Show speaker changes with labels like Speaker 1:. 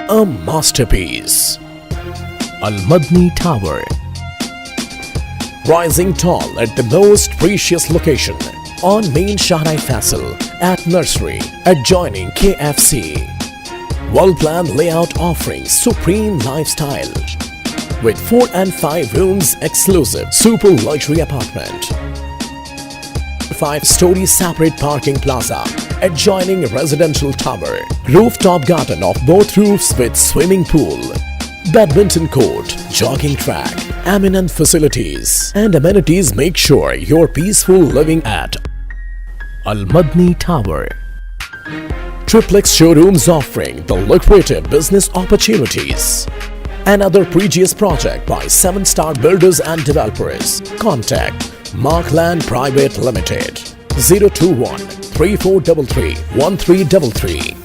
Speaker 1: a masterpiece. Al Madni Tower, rising tall at the most precious location on main Shahrai Faisal at Nursery adjoining KFC. Well-planned layout offering supreme lifestyle with 4 and 5 rooms exclusive super luxury apartment. 5-story separate parking plaza adjoining residential tower. Rooftop garden of both roofs with swimming pool, badminton court, jogging track, eminent facilities and amenities make sure you're peaceful living at Al Madni Tower. Triplex showrooms offering the lucrative business opportunities. Another prestigious project by 7-star builders and developers. Contact Markland Private Limited 021 3433 1333.